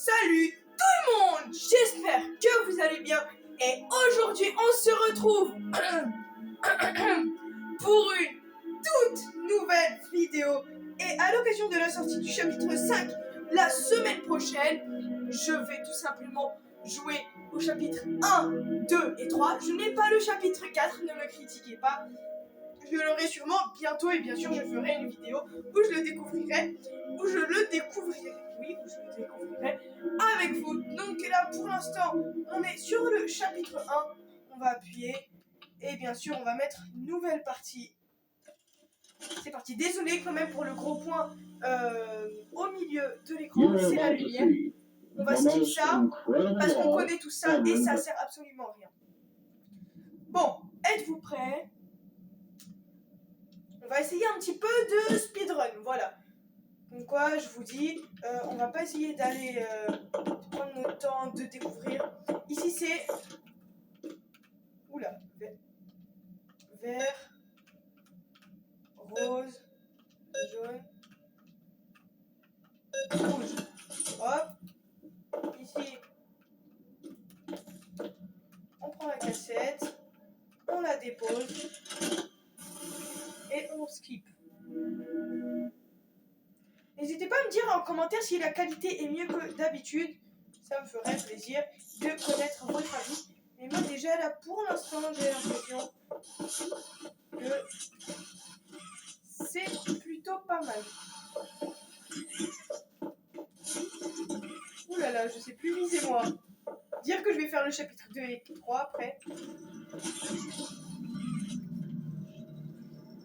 Salut tout le monde, j'espère que vous allez bien et aujourd'hui on se retrouve pour une toute nouvelle vidéo et à l'occasion de la sortie du chapitre 5 la semaine prochaine, je vais tout simplement jouer au chapitre 1, 2 et 3. Je n'ai pas le chapitre 4, ne me critiquez pas. Je l'aurai sûrement bientôt et bien sûr je ferai une vidéo où je le découvrirai, avec vous. Donc là pour l'instant on est sur le chapitre 1, on va appuyer et bien sûr on va mettre nouvelle partie. C'est parti, désolé quand même pour le gros point au milieu de l'écran, c'est la lumière. On va skip ça parce qu'on connaît tout ça et ça sert absolument à rien. Bon, êtes-vous prêts? On va essayer un petit peu de speedrun, voilà. Donc quoi, je vous dis, on va pas essayer d'aller prendre notre temps de découvrir. Ici c'est... Oula, vert, rose, jaune, rouge. Hop, ici, on prend la cassette, on la dépose et on skip. N'hésitez pas à me dire en commentaire si la qualité est mieux que d'habitude. Ça me ferait plaisir de connaître votre avis. Mais moi déjà là pour l'instant j'ai l'impression que c'est plutôt pas mal. Ouh là là, je sais plus viser moi. Dire que je vais faire le chapitre 2 et 3 après.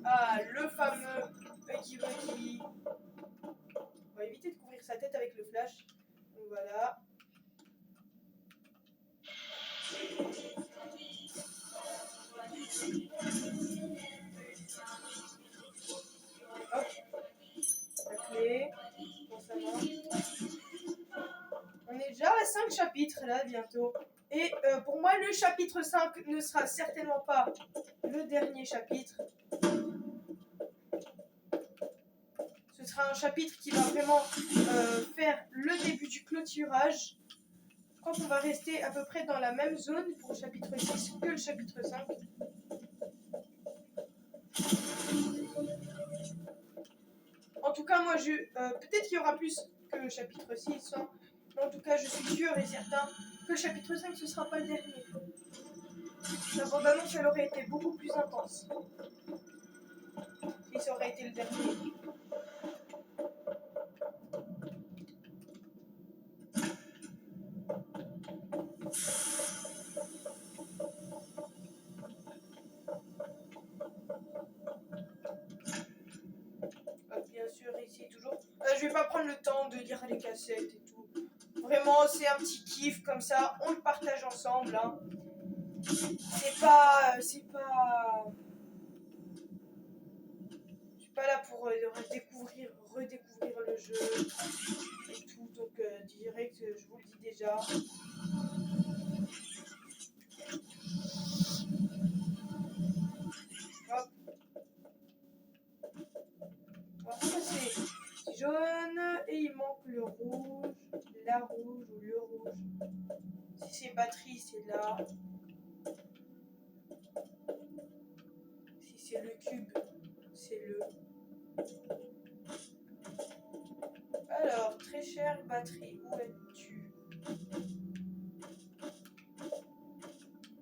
Ah, le fameux Huggy Wuggy. On va éviter de couvrir sa tête avec le flash. Donc voilà. Hop. La clé. Bon, ça va. On est déjà à 5 chapitres là bientôt. Et pour moi, le chapitre 5 ne sera certainement pas le dernier chapitre. Ce sera un chapitre qui va vraiment faire le début du clôturage. Je crois qu'on va rester à peu près dans la même zone pour le chapitre 6 que le chapitre 5. En tout cas, moi, peut-être qu'il y aura plus que le chapitre 6. Hein, mais en tout cas, je suis sûr et certain que le chapitre 5, ce ne sera pas le dernier. La bande-annonce, elle aurait été beaucoup plus intense. Et ça aurait été le dernier. Bien sûr, ici toujours. Je vais pas prendre le temps de lire les cassettes et tout. Vraiment, c'est un petit kiff comme ça. On le partage ensemble. Hein. C'est pas. Je suis pas là pour redécouvrir le jeu et tout. Donc, direct, je vous le dis déjà. Hop. Alors, ça c'est jaune et il manque le rouge, la rouge ou le rouge. Si c'est batterie, c'est là. Si c'est le cube, c'est le. Alors, très chère batterie, où es-tu?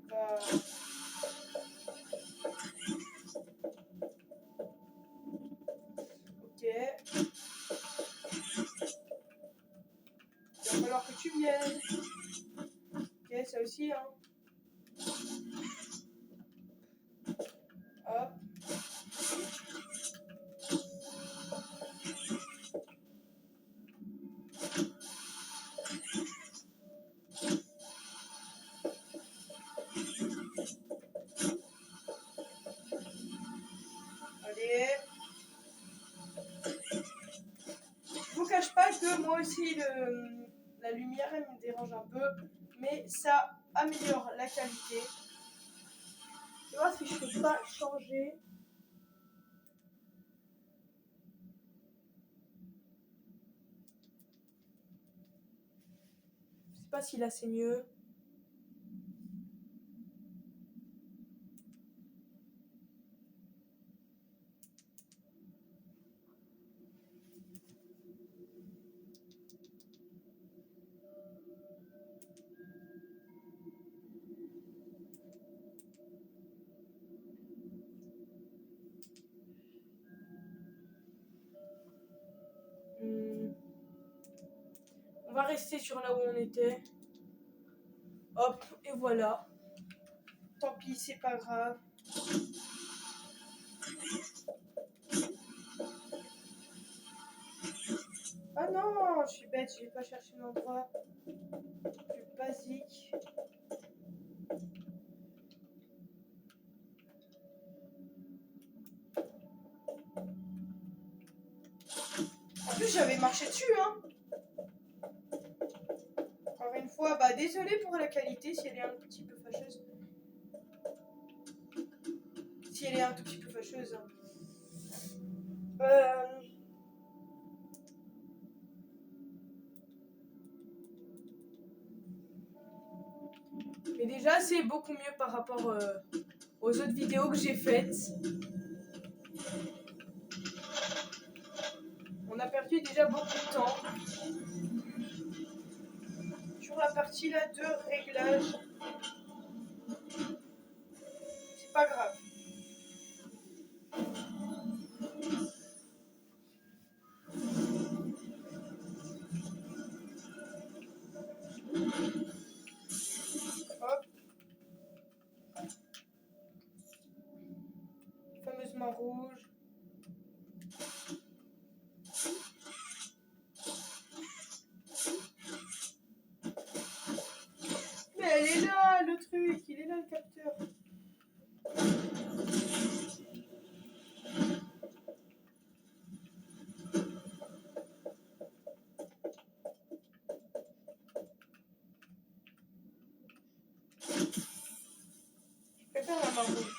Bah... Ok. Il va falloir que tu viennes. Ok, ça aussi, hein. Hop. Allez. Je vous cache pas que moi aussi la lumière elle me dérange un peu, mais ça améliore la qualité. Je vais voir si je peux pas changer. pas si là c'est mieux. On va rester sur là où on était. Hop, et voilà. Tant pis, c'est pas grave. Ah non, je suis bête, j'ai pas cherché l'endroit plus basique. En plus, j'avais marché dessus, hein. Encore une fois, bah désolé pour la qualité si elle est un petit peu fâcheuse. Si elle est un tout petit peu fâcheuse. Hein. Mais déjà, c'est beaucoup mieux par rapport aux autres vidéos que j'ai faites. On a perdu déjà beaucoup de temps. Sur la partie là de réglage. C'est pas grave. Hop. Fameuse main rouge. Mais elle est là, le truc. Il est là, le capteur. Je préfère la main rouge.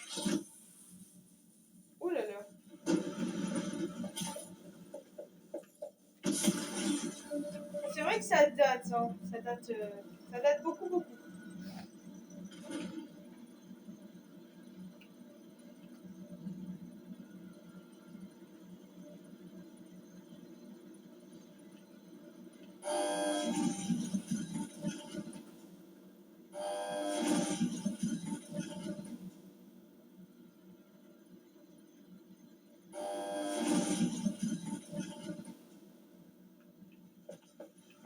Oh là là. C'est vrai que ça date, hein. Ça date beaucoup, beaucoup.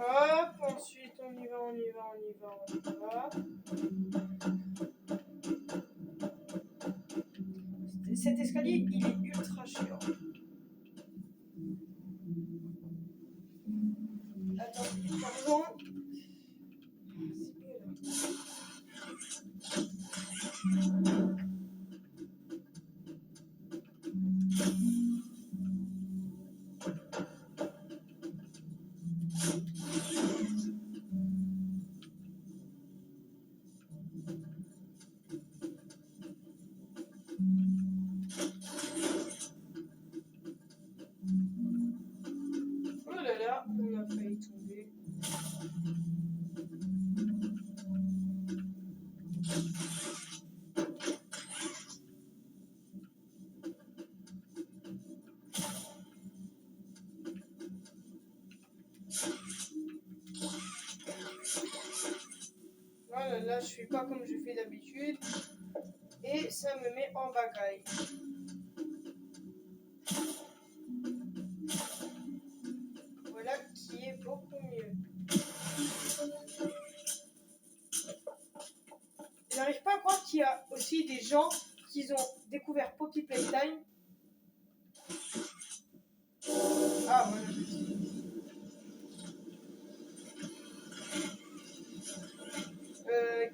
Hop, ensuite on y va, on y va, on y va, on y va. Cet escalier, il est ultra chiant. Attends, pardon. Oh là là, on a failli tomber. Oh là là, je fais pas comme je fais d'habitude. Et ça me met en bagaille. Voilà qui est beaucoup mieux. Je n'arrive pas à croire qu'il y a aussi des gens qui ont découvert Poppy Playtime. Ah voilà.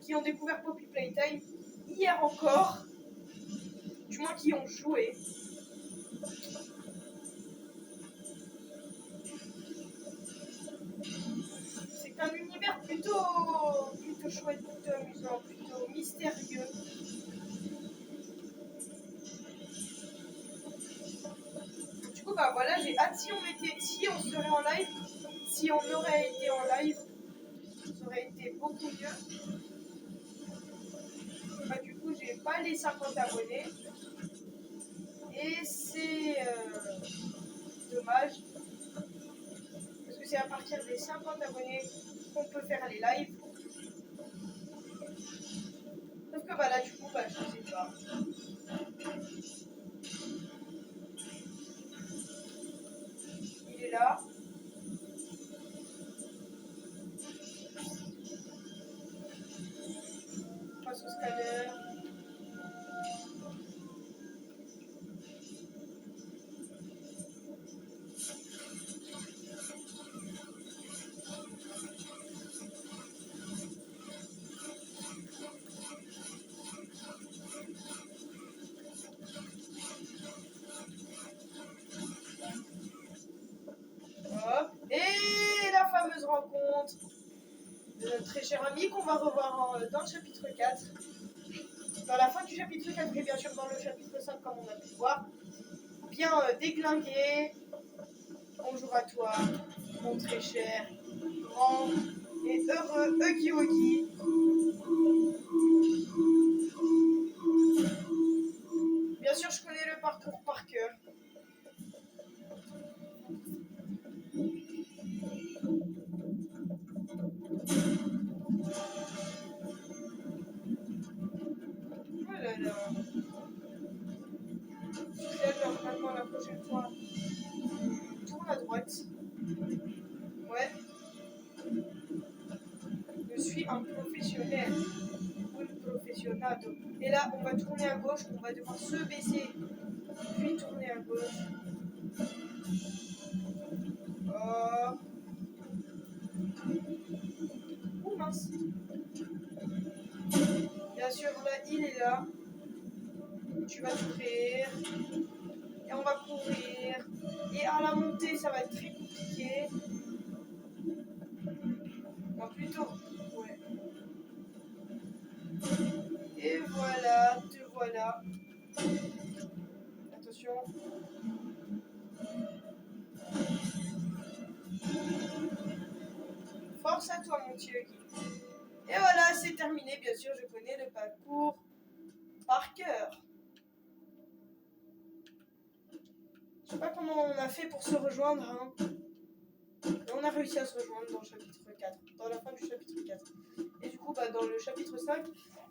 Qui ont découvert Poppy Playtime hier encore. Du moins qui ont joué. C'est un univers plutôt chouette, plutôt amusant, plutôt mystérieux. Du coup, bah voilà, j'ai hâte si on serait en live, si on aurait été en live. Ça aurait été beaucoup mieux. Bah, du coup, j'ai pas les 50 abonnés. Et c'est dommage. Parce que c'est à partir des 50 abonnés qu'on peut faire les lives. Sauf que bah là, du coup, bah, je sais pas. Il est là. On passe au scanner. Hop. Et la fameuse rencontre de notre très cher ami qu'on va revoir dans le chapitre 4. Dans la fin du chapitre 4 et bien sûr dans le chapitre 5 comme on a pu voir. Bien déglingué. Bonjour à toi, mon très cher, grand et heureux Huggy Wuggy. Bien sûr, je connais le parcours par cœur. Oh là là. Alors, maintenant, la prochaine fois, tourne à droite. Ouais. Je suis un professionnel. Un professionado. Et là, on va tourner à gauche. On va devoir se baisser. Puis tourner à gauche. Oh. Oh mince. Bien sûr, là, il est là. Tu vas t'ouvrir. Et on va courir. Et à la montée, ça va être très compliqué. Non, plutôt. Ouais. Et voilà, te voilà. Attention. Force à toi, mon petit Huggy. Et voilà, c'est terminé. Bien sûr, je connais le parcours par cœur. Je sais pas comment on a fait pour se rejoindre, hein. Mais on a réussi à se rejoindre dans le chapitre 4, dans la fin du chapitre 4. Et du coup, bah, dans le chapitre 5,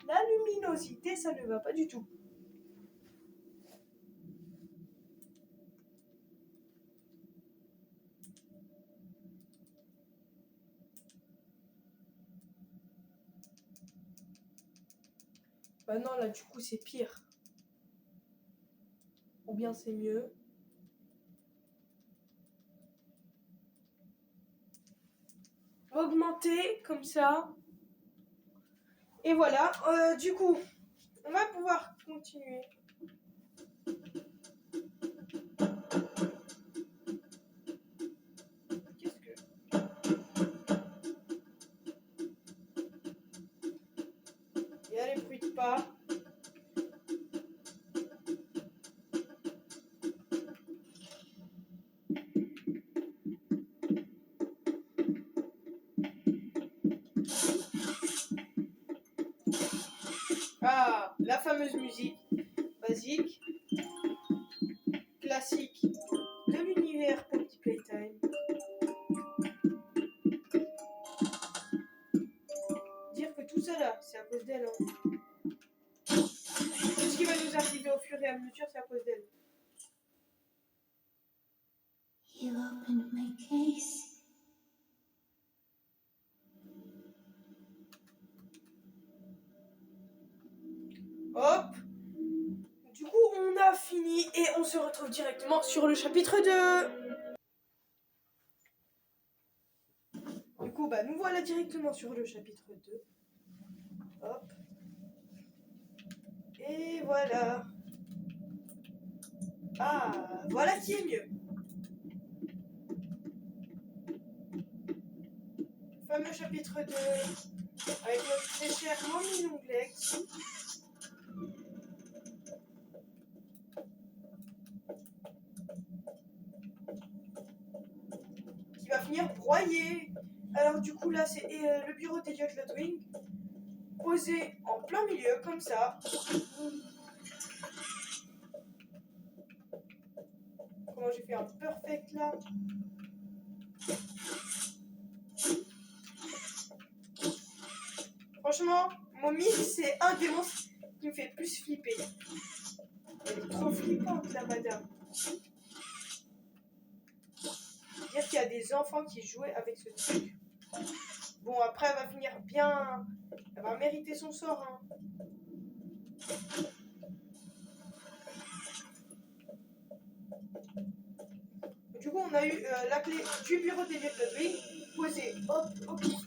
la luminosité, ça ne va pas du tout. Bah non, là, du coup, c'est pire. Ou bien c'est mieux. Augmenter, comme ça. Et voilà, du coup, on va pouvoir continuer. Qu'est-ce que... Il y a les bruits de pas. Ah, la fameuse musique basique, classique de l'univers Poppy Playtime. Dire que tout ça là, c'est à cause d'elle. Hein. Tout ce qui va nous arriver au fur et à mesure, c'est à cause d'elle. You opened my case. Hop. Du coup, on a fini et on se retrouve directement sur le chapitre 2. Du coup, bah, nous voilà directement sur le chapitre 2. Hop. Et voilà. Ah, voilà qui est mieux. Fameux chapitre 2 avec notre très cher Mommy Longlegs. Qui va finir broyé Alors du coup là c'est le bureau d'Elliot Ludwig, posé en plein milieu comme ça. Comment j'ai fait un perfect là. Franchement, Mommy c'est un des monstres qui me fait plus flipper. Elle est trop flippante la madame. Dire qu'il y a des enfants qui jouaient avec ce truc. Bon après elle va finir bien. Elle va mériter son sort hein. Du coup, on a eu la clé du bureau d'Elliot Ludwig posée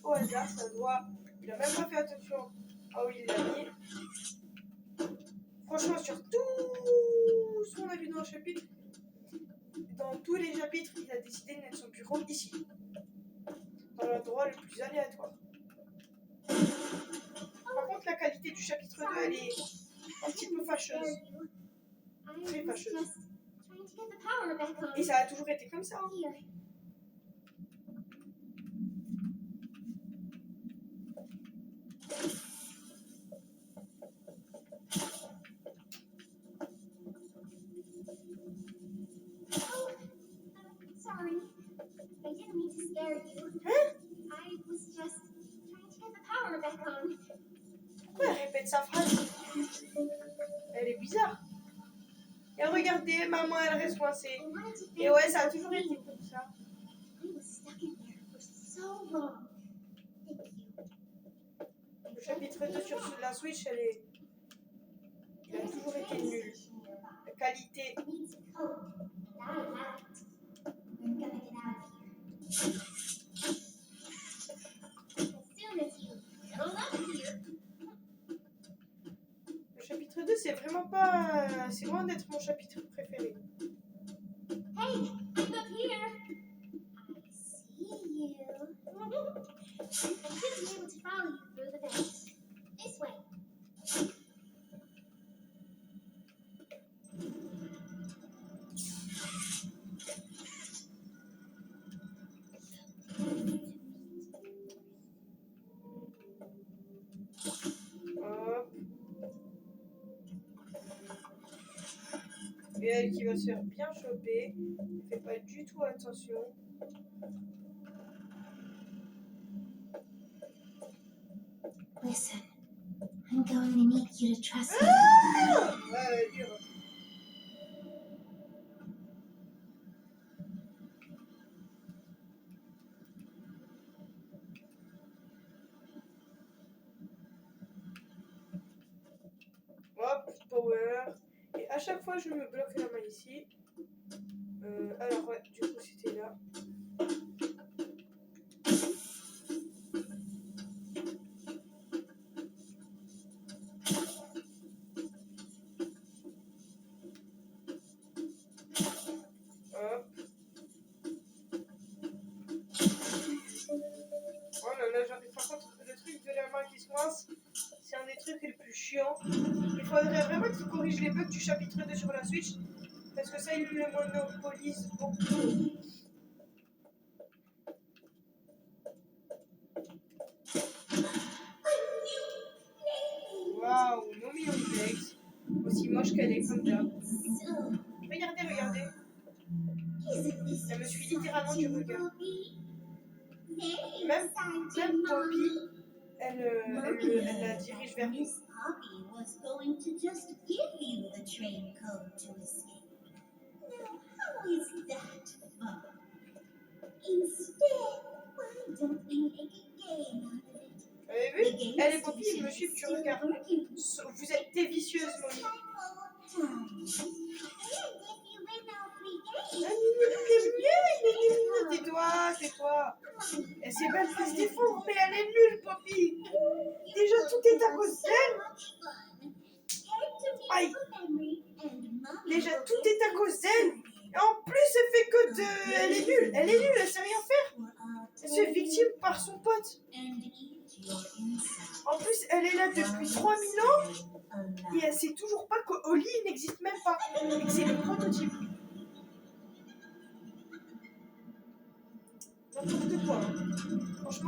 au hasard. Ça se voit. Il a même pas fait attention à où il l'a mis. Franchement, sur tout ce qu'on a vu dans le chapitre, dans tous les chapitres, il a décidé de mettre son bureau ici. Dans l'endroit le plus aléatoire. Par contre, la qualité du chapitre 2, elle est un petit peu fâcheuse. Très fâcheuse. Et ça a toujours été comme ça. Hein. Sorry. I didn't mean to scare you. Hein? I was just trying to get the power back on. Pourquoi elle répète sa phrase? Elle est bizarre. Et regardez, maman, elle reste coincée. Et ouais, ça a toujours été comme ça. I was stuck in there for so long. Thank you. Le chapitre 2 sur la Switch, il a toujours été nul. La qualité. It needs code, and I have it. We're gonna get out of here. As soon as you settle up here. Le chapitre 2, c'est vraiment pas. C'est loin d'être mon chapitre préféré. Hey, I'm up here. I see you. I should be able to follow you through the vents. This way. Hop. Et elle qui va se faire bien choper. Elle fait pas du tout attention. Listen, I'm going to need you to trust me. Ouais, dur. Hop, power. Et à chaque fois, je me bloque la main ici. Alors, ouais, du coup, c'était là. Hop. Oh là là, j'arrive. Par contre, le truc de la main qui se coince, c'est un des trucs les plus chiants. Il faudrait vraiment qu'il corrige les bugs du chapitre 2 sur la Switch. Parce que ça, il le monopolise beaucoup. Waouh, Mommy Onyx. Aussi moche qu'elle est comme d'hab. Regardez, regardez. Elle me suit littéralement du regard. Même Poppy, elle la dirige vers nous. Miss Poppy was going to just give you the train code to escape. Now, how is that fun? Instead, why don't we make a game out of it? Vous avez vu? Elle et Poppy, ils me suivent du regard. Vous êtes des vicieuses, Mommy. Tais-toi, tais-toi. Elle sait même pas se défendre, mais elle est nulle, Poppy. Déjà, tout est à cause d'elle. Aïe. Déjà, tout est à cause d'elle. Et en plus, elle fait que de... Elle est nulle, elle sait rien faire. Elle se fait victime par son pote. En plus, elle est là depuis 3000 ans. Et elle sait toujours pas que Oli n'existe même pas. Et que c'est le prototype. N'importe quoi. Hein. Franchement.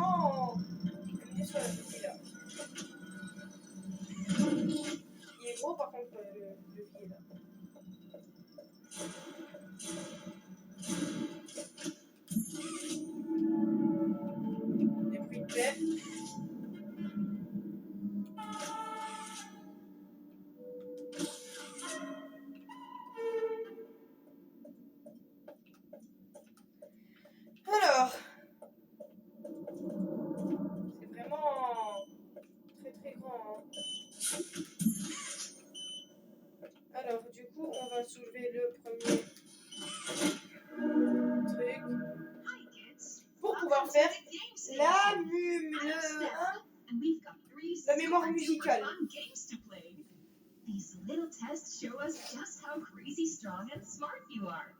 plaît. Alors, c'est vraiment très très grand. Hein. Alors, du coup, on va soulever le premier truc pour pouvoir faire la mémoire musicale. These little tests show us just how crazy strong and smart you are.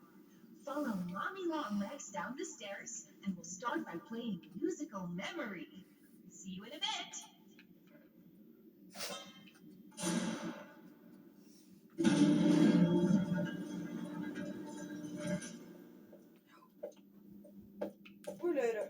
Follow Mommy Longlegs down the stairs, and we'll start by playing musical memory. See you in a bit. Ouh là là.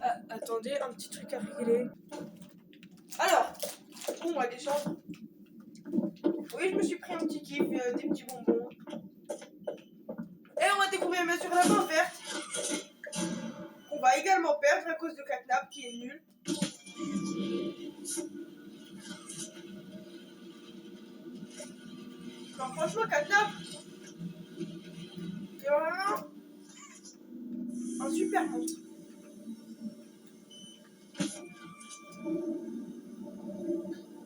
Ah, attendez, un petit truc à régler. Alors, bon, moi déjà. Oui, je me suis pris un petit kiff, des petits bonbons. Et on va découvrir bien sûr la main verte. On va également perdre à cause de Catnap qui est nul. Non, franchement, Catnap, c'est vraiment un super monstre.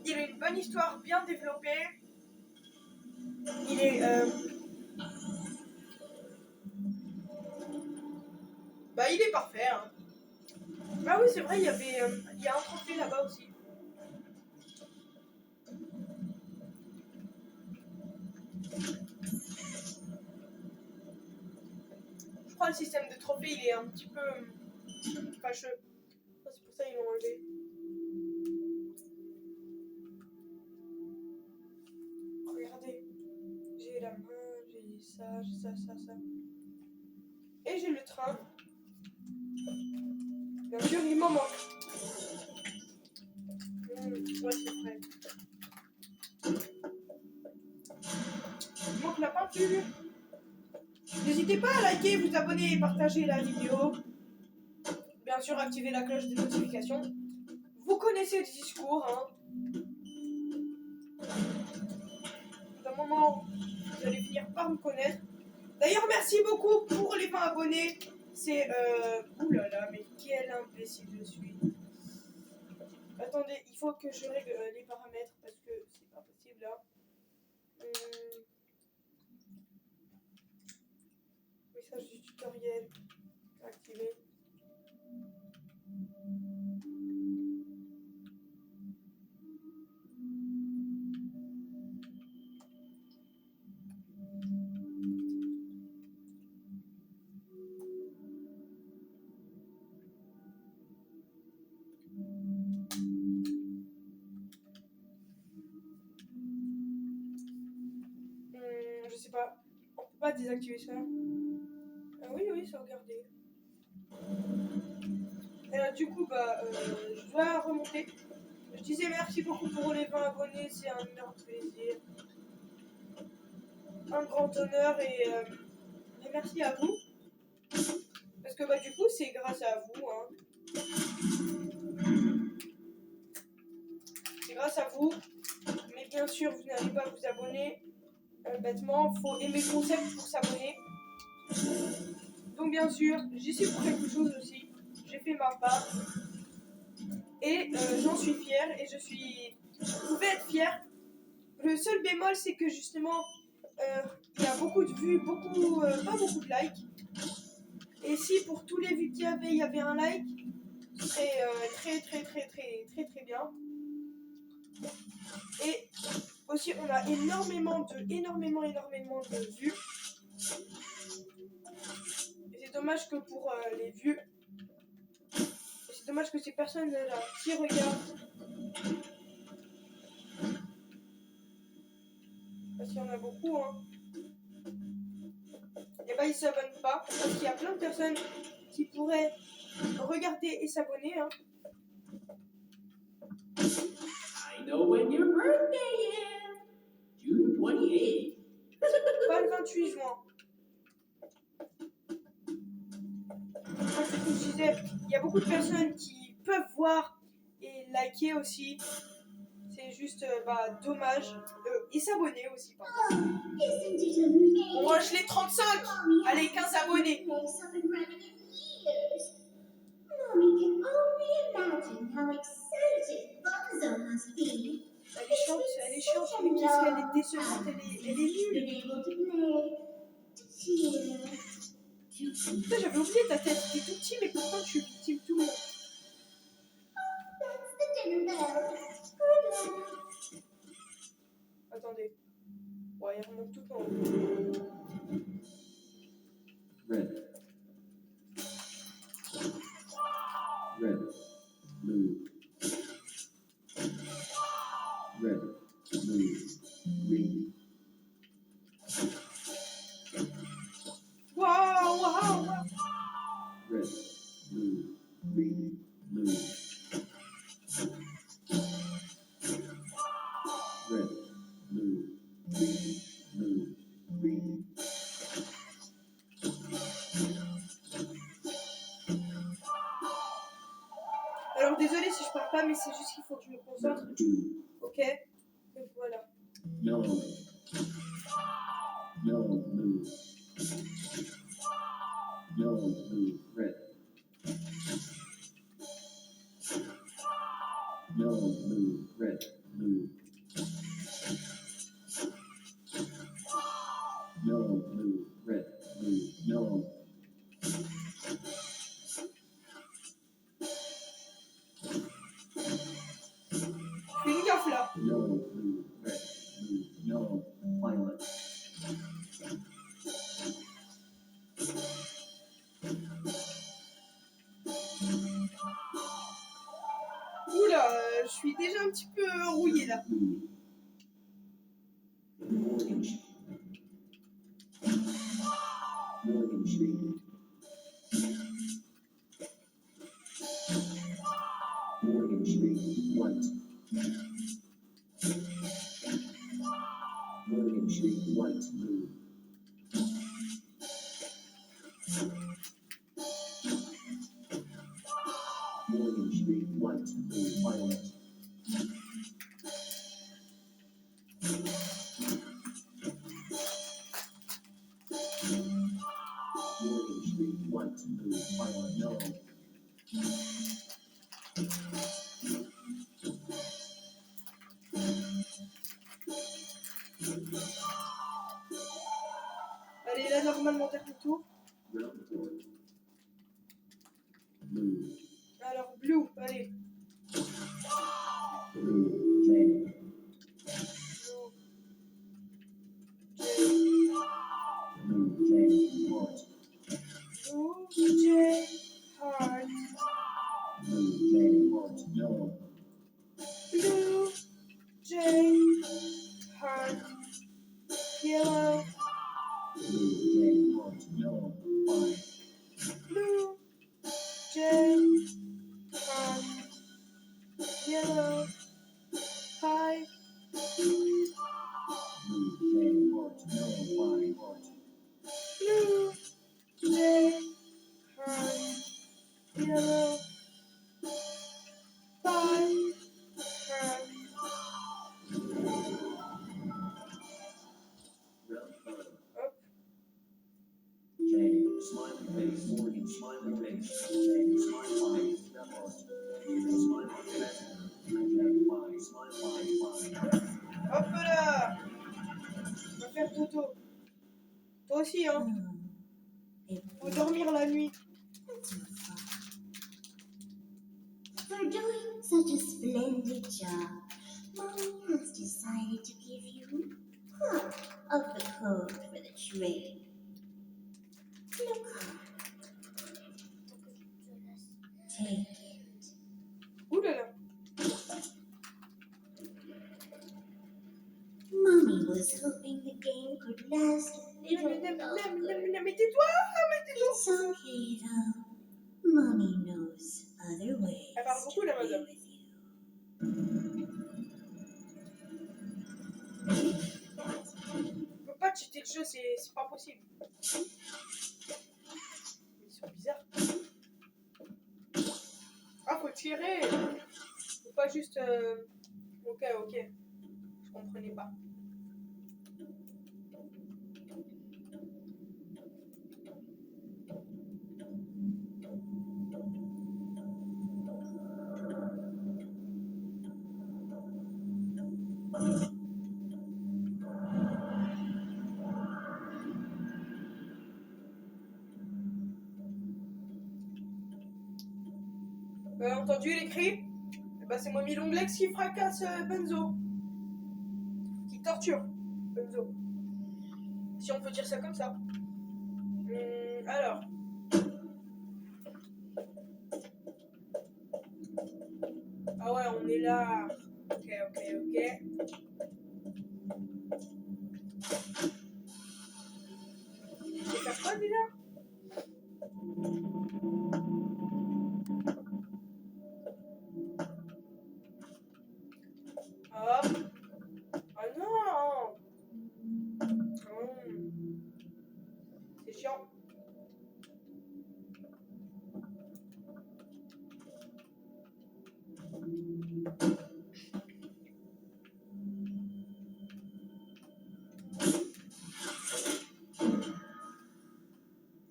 Il a une bonne histoire bien développée. Il est. Bah, il est parfait. Hein. Ah oui, c'est vrai, il y a un trophée là-bas aussi. Je crois que le système de trophée, il est un petit peu fâcheux. C'est pour ça qu'ils l'ont enlevé. Regardez. J'ai la main, j'ai ça, ça. Et j'ai le train. Bien sûr, il m'en manque. Ouais, c'est vrai. Il manque la peinture. N'hésitez pas à liker, vous abonner et partager la vidéo. Bien sûr, activer la cloche de notification. Vous connaissez le discours, hein. D'un moment, vous allez finir par me connaître. D'ailleurs, merci beaucoup pour les 20 abonnés. C'est oulala, mais quel imbécile je suis. Attendez, il faut que je règle les paramètres parce que c'est pas possible là. Message du tutoriel activé. Je sais pas. On peut pas désactiver ça. Oui, sauvegarder. Et là, du coup, je dois remonter. Je disais merci beaucoup pour les 20 abonnés, c'est un énorme plaisir. Un grand honneur et merci à vous. Parce que du coup, c'est grâce à vous. Hein. C'est grâce à vous. Mais bien sûr, vous n'allez pas vous abonner. Bêtement, il faut aimer le concept pour s'abonner. Donc bien sûr, j'y suis pour quelque chose aussi. J'ai fait ma part. Et j'en suis fière. Et vous pouvez être fier. Le seul bémol, c'est que justement, il y a beaucoup de vues, pas beaucoup de likes. Et si pour tous les vues qu'il y avait un like, ce serait très bien. Et aussi, on a énormément de vues. Et c'est dommage que pour les vues, c'est dommage que ces personnes-là qui regardent, parce qu'il y en a beaucoup, hein, et ils s'abonnent pas, parce qu'il y a plein de personnes qui pourraient regarder et s'abonner. Hein. I know when your birthday is. June 28th. Pas le 28 juin. Comme je vous disais, il y a beaucoup de personnes qui peuvent voir et liker aussi. C'est juste dommage. Et s'abonner aussi. Pardon. Isn't it amazing? On rush les 35. Allez, 15 abonnés. Place up and running in years. Mommy can only imagine how excited Bonzo must be. Elle est chiante, mais qu'est-ce qu'elle est décevante, elle est nulle. Been able to play, to cheer, to Putain, j'avais oublié ta tête, t'es tout petit, mais pourtant tu victime tout le monde. That's the dinner bell. Good luck. Attendez. Ouais, il remonte tout en haut. Red. Red. Blue. Red. Blue. Green. Waouh, waouh, waouh. Red. Blue. Green. Blue. Red. Blue. Green. Blue. Green. Alors désolé si je parle pas, mais c'est juste qu'il faut que je me concentre. Blue. Ok? Donc voilà. Yellow. Yellow. Blue. Yellow. Blue. Red. Yellow. Blue. Red. Blue. Yellow. Blue. Red. Blue. Yellow. Je fais une gaffe là. Yellow. Blue. Red. Blue. Yellow. Violet. Oula, je suis déjà un petit peu rouillée là. Blue. Orange. Morgan Street. Morgan Street. White. Morgan Street. White. Blue. Morgan Street. White. Blue. Violet. Morgan Street. White. Blue. Violet. Yellow. Allez, là normalement termine le tour. Ground floor. Blue. Alors, blue, allez. Blue. J. Blue, Blue. J. Heart. blue, J, heart. Blue. J. Heart. Yellow. Blue, J, heart. Yellow, Blue. J. Heart. Yellow. 5. blue, J, heart. Yellow, 5. Blue. J. Heart. Yellow. 5. Heart. Blue, J, heart. Yellow, 5, heart. Ground 5. Hop. J. Smiley face. Morgan. Smiley face. J. Smile 5. Snap heart. Smile face. J. 5. Smile 5. Hop là. On va faire Toto. Toi aussi, hein. Faut dormir la nuit. For doing such a splendid job, Mommy has decided to give you part of the code for the trade. Look on. Take it. Ouh là là. Mommy was hoping the game could last a little longer. Mais tais-toi, mais tais-toi. It's okay though. Mommy knows parle beaucoup, la madame. On peut pas cheater le jeu, c'est pas possible. Ils sont bizarres. Ah, faut tirer. Faut pas juste... Ok. Je comprenais pas. Entendu les cris? Bah, c'est moi Milonglex qui fracasse Benzo. Qui torture Benzo. Si on peut dire ça comme ça. Alors. Ah ouais, on est là. Ok. Je vais faire quoi déjà? Hop. Ah non. C'est chiant.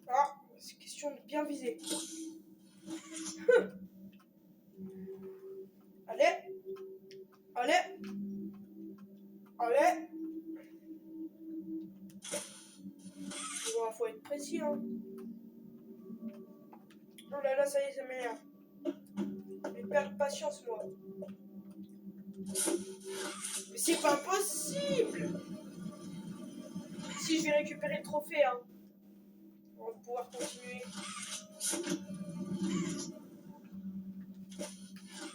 Ah, c'est question de bien viser. Allez. Bon, faut être précis, hein. Oh là là, ça y est, ça m'énerve. Je vais perdre patience, moi. Mais c'est pas possible! Si, je vais récupérer le trophée, hein. On va pouvoir continuer.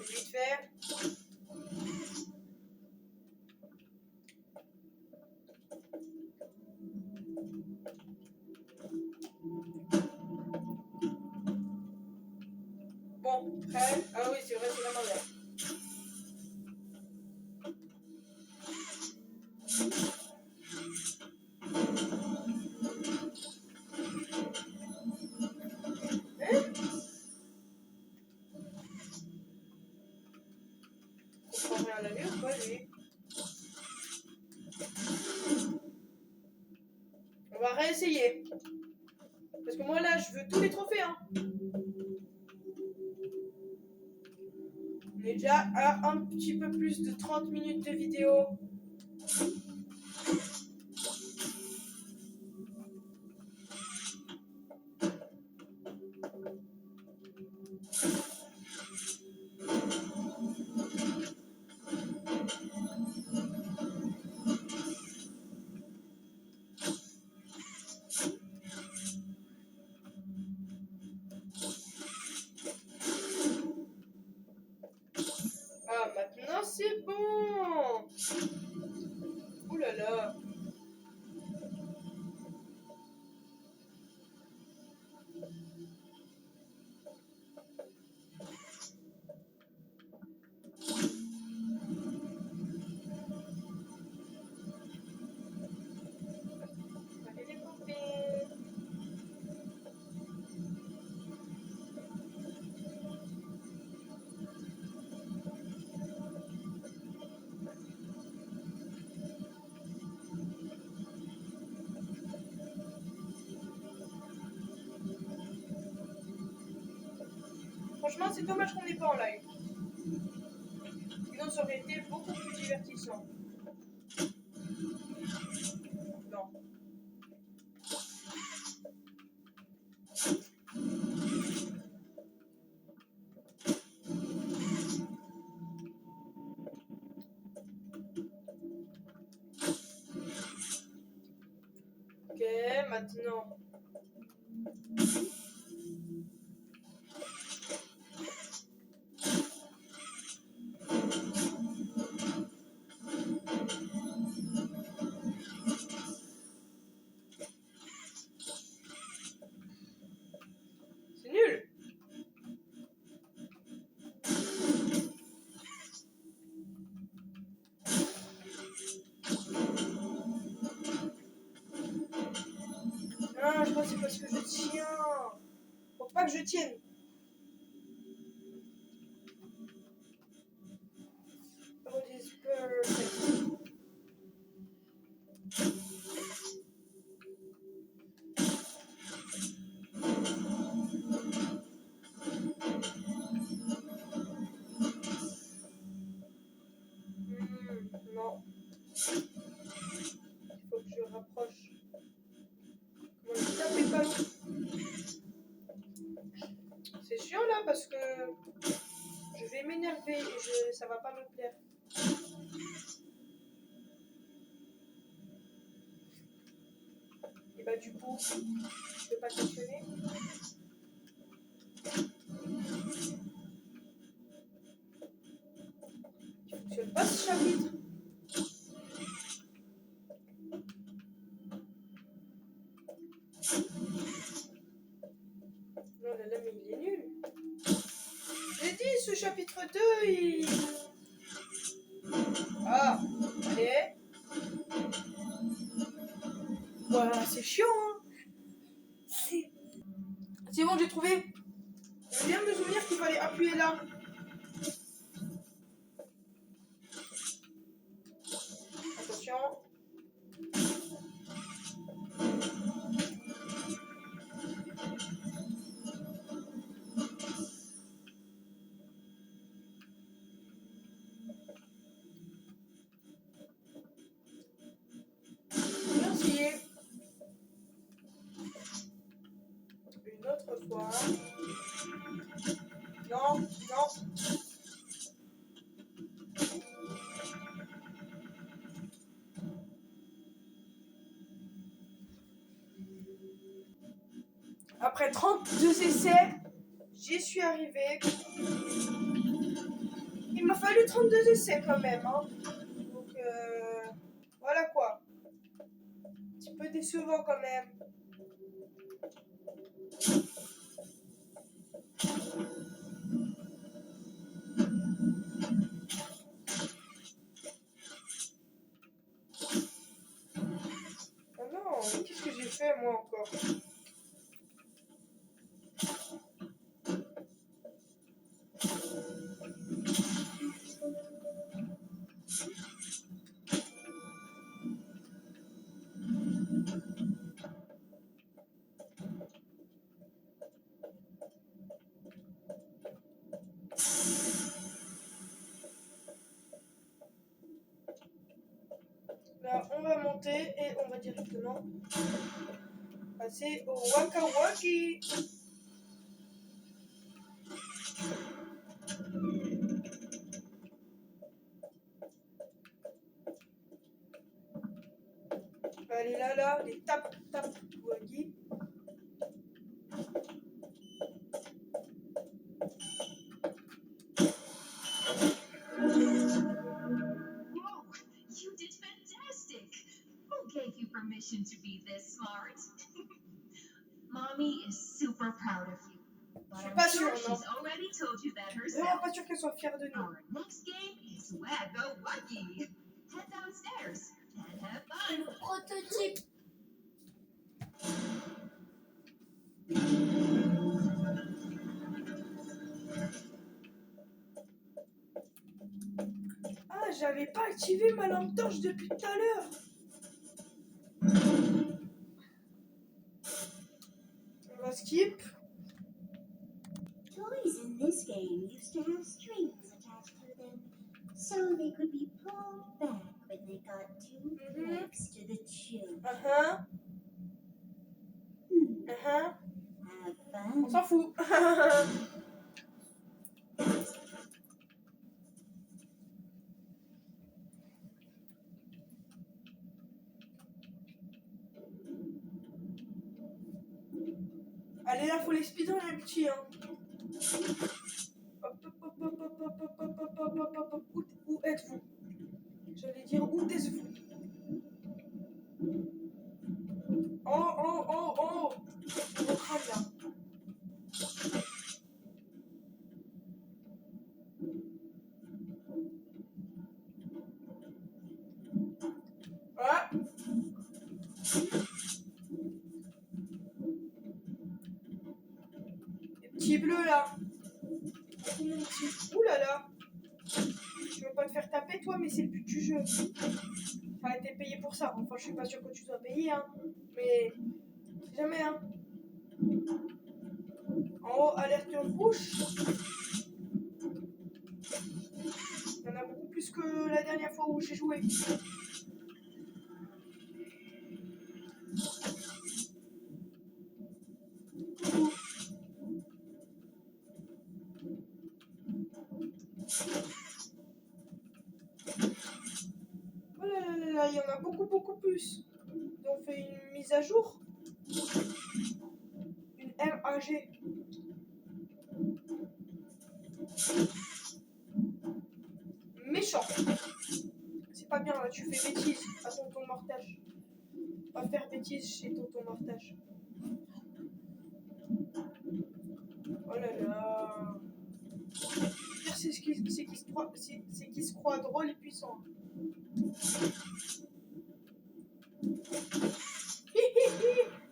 Vite fait. Bon, prêt. Ah oui, c'est vrai, c'est la main verte. On prend rien à la vue ou pas, lui? On va réessayer. Parce que moi, là, je veux tous les trophées, hein. On est déjà à un petit peu plus de 30 minutes de vidéo. Ah, maintenant, c'est bon. Ouh là là. Allez, les poupées. Franchement, c'est dommage qu'on n'ait pas en live. Sinon, ça aurait été beaucoup plus divertissant. Non. Ok, maintenant. C'est nul. c'est parce que je tiens. Faut pas que je tienne. Oh, this perfect. Non. Il faut que je rapproche. Comment je tape les ballons. C'est chiant là parce que je vais m'énerver et ça va pas me plaire. Et bah du coup, je peux pas questionner. Il fonctionne pas ce chapitre. Non là là mais il est nul. J'ai dit ce chapitre 2 il... Ah, allez. Voilà, c'est chiant hein. C'est bon, j'ai trouvé. Je viens de me souvenir qu'il fallait appuyer là. Attention. Merci. Une autre fois. Non, non. Après 32 essais, j'y suis arrivée. Il m'a fallu 32 essais quand même. Hein. Donc voilà quoi. Un petit peu décevant quand même. Oh non, mais qu'est-ce que j'ai fait moi encore? Là, on va monter et on va directement passer au Waka Waki. Allez là, les tap Waki. Whoa, you did fantastic! Who gave you permission to be this smart? Mommy is super proud of you. But Je suis I'm pas sure sûre, non. she's already told you that Vraiment herself. pas sûr qu'elle soit fière de nous. Our next game is Wagga Wuggy. Head downstairs and have fun. Prototype. Ah, j'avais pas activé ma lampe torche depuis tout à l'heure. On va skip. Toys in this game used to have strings attached to them, so they could be pulled back when they got too close to the children. Have Have On fun. s'en fout. Allez là, faut les speedrun les petits. Hein. Hop, hop, hop, hop, hop, hop, hop, hop, hop, hop, hop, hop. Où êtes-vous? J'allais dire où êtes-vous? Oh. Au crâne là. Ah. coup, mon petit. Ouh là là. Tu veux pas te faire taper, toi, mais c'est le but du jeu. Enfin, t'es payé pour ça. Enfin, je suis pas sûre que tu dois payer, hein. Mais, c'est jamais, hein. En haut, alerte rouge. Il y en a beaucoup plus que la dernière fois où j'ai joué. Oh là là là là, il y en a beaucoup plus. Ils ont fait une mise à jour. Une RAG. Méchant. C'est pas bien là, tu fais bêtise à tonton Mortage. Pas faire bêtise chez tonton Mortage. Oh là là. Le pire, c'est qu'il se croit drôle et puissant.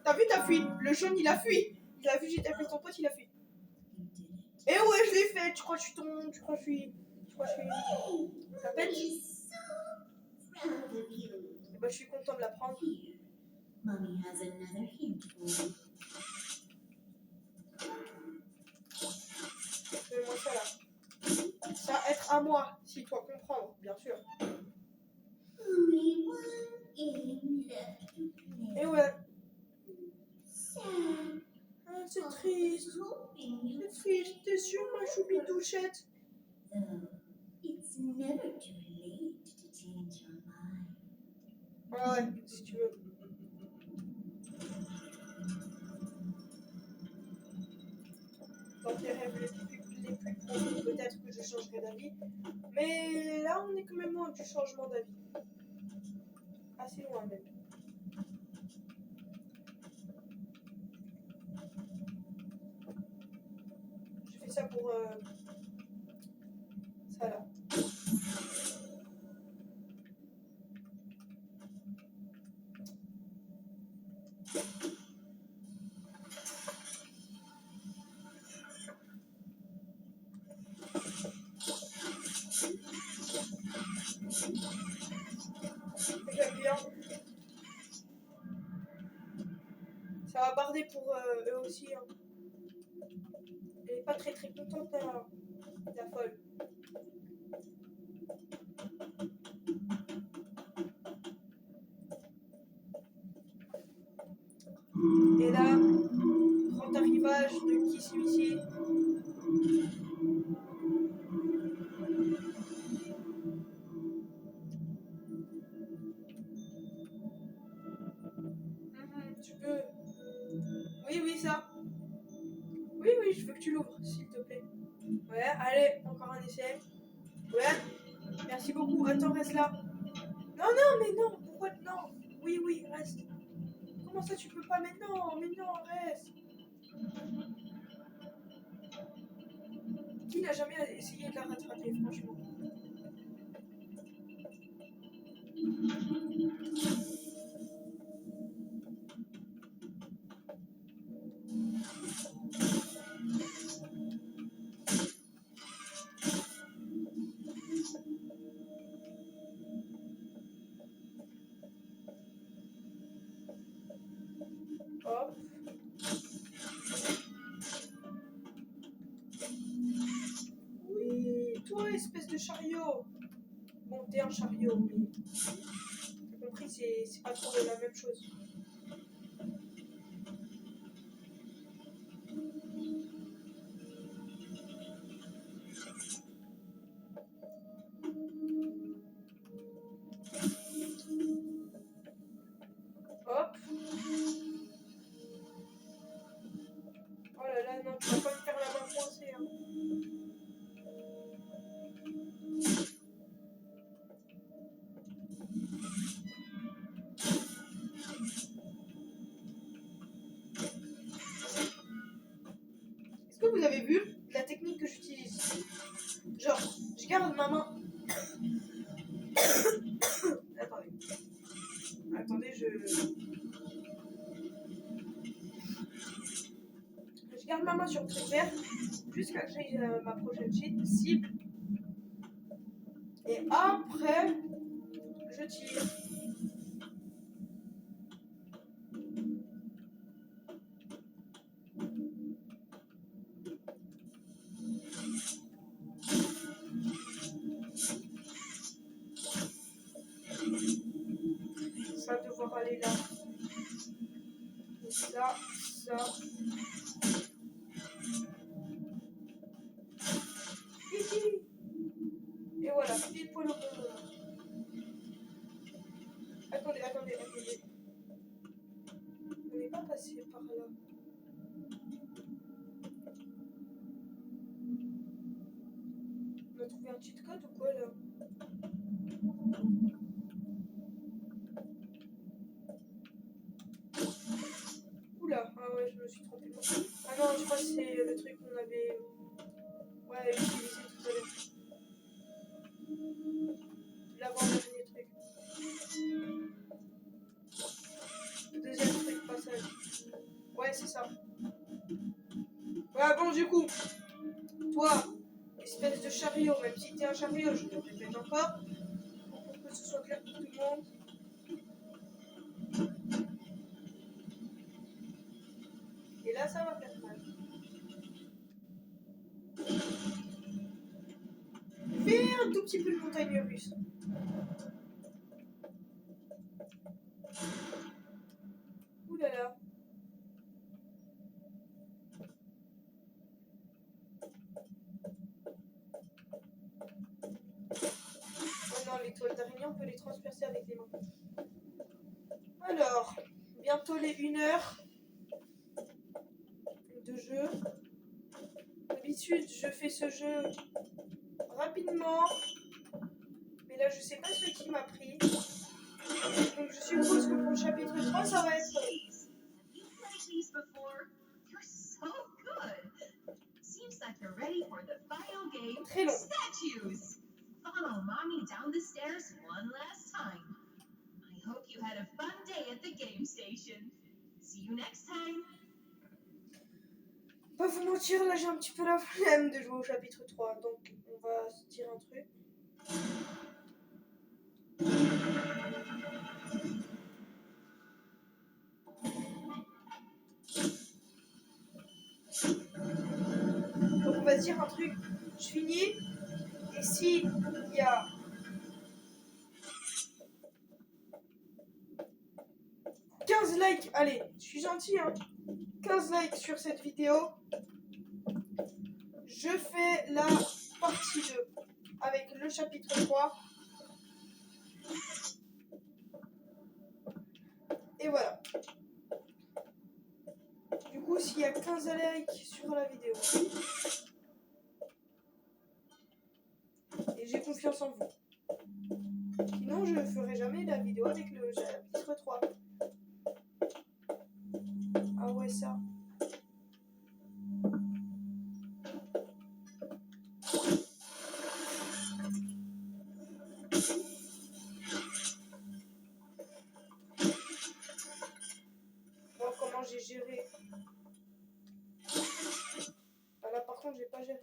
T'as vu, t'as fui. Le jaune, il a fui. Il a vu, j'ai tapé ton pote, il a fui. Et ouais, je l'ai fait. Tu crois que je suis ton... Tu crois que je suis... Ça pète. Proud of you. Et bah, je suis content de la prendre. Here, Mommy has another hint for you. Fais-moi ça là. Ça va être à moi, si toi comprendre, bien sûr. Only one game left to play. Et ouais. Sad. Ah, c'est triste. Hoping you C'est triste. T'es sûr, ma choupitouchette? Though it's never too late to change your mind. Ah ouais, si tu veux. Dans tes rêves les plus profonds, peut-être que je changerai d'avis. Mais là, on est quand même loin du changement d'avis. Assez loin même. Je fais ça pour ça là. J'aime bien. Ça va barder pour eux aussi. Hein. Elle est pas très contente, la folle. Et là, grand arrivage de qui celui-ci? Tu peux. Oui, ça. Oui, je veux que tu l'ouvres, s'il te plaît. Ouais, allez, encore un essai. Ouais, merci beaucoup. Attends, reste là. Non, mais non, pourquoi non? Oui, reste. Comment ça, tu peux pas? Mais non, reste. Qui n'a jamais essayé de la rattraper, franchement? Hop. Oui, toi, espèce de chariot. Bon, t'es un chariot, mais... T'as compris, c'est pas trop la même chose. Hop. Oh là là, non, tu vas pas me faire la main coincée, hein. Est-ce que vous avez vu la technique que j'utilise? Genre, je garde ma main. Attendez, je Je garde ma main sur le truc vert jusqu'à ce que j'ai ma prochaine cible. Et après, je tire. Ça va devoir aller là. Et ça. Et voilà, pile poil au bon moment. Attendez. On n'est pas passé par là. On a trouvé un cheat code ou quoi là? Oula, ah ouais, je me suis trompée. Ah non, je crois que c'est le truc qu'on avait utilisé tout à l'heure. L'avant-dernier truc. Le deuxième truc, passage. Ouais, c'est ça. Ouais, bon, du coup, toi, espèce de chariot, même si t'es un chariot, je te le répète encore, pour que ce soit clair pour tout le monde. Et là, ça va faire mal. Fais un tout petit peu de montagne russe. Ouh là là. Oh non, les toiles d'araignée, on peut les transpercer avec les mains. Alors, bientôt les 1 heure de jeu. D'habitude, je fais ce jeu rapidement. Mais là, je sais pas ce qui m'a pris. Donc, je suppose que pour le chapitre 3, ça va être... Jeez, have you played these before? You're so good. Seems like you're ready for the final game. Très long. Statues. Follow mommy down the stairs one last time. I hope you had a fun day at the game station. See you next time. Pas vous mentir, là j'ai un petit peu la flemme de jouer au chapitre 3, donc on va se dire un truc. Donc on va se dire un truc, je finis, et si il y a 15 likes, allez, je suis gentil, hein, 15 likes sur cette vidéo, je fais la partie 2 avec le chapitre 3. Et voilà. Du coup, s'il y a 15 likes sur la vidéo, et j'ai confiance en vous. Sinon, je ne ferai jamais la vidéo avec le chapitre 3. Ah ouais, ça. Bon, comment j'ai géré? Ah là, par contre, j'ai pas géré.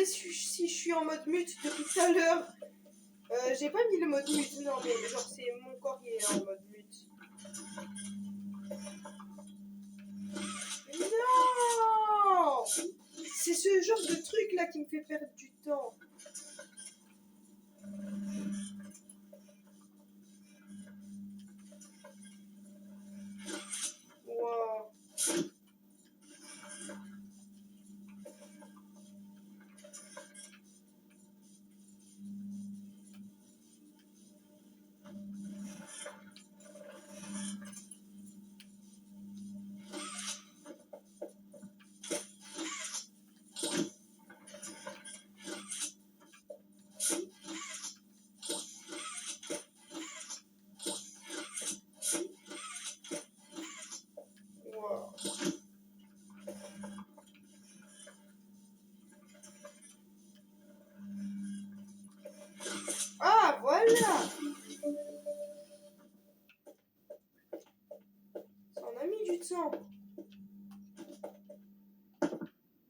si je suis en mode mute depuis tout à l'heure. J'ai pas mis le mode mute, non, mais genre, c'est mon corps qui est en mode mute. Non! C'est ce genre de truc là qui me fait perdre du temps. Wow. Wow. Ah, voilà! Ça en a mis du temps.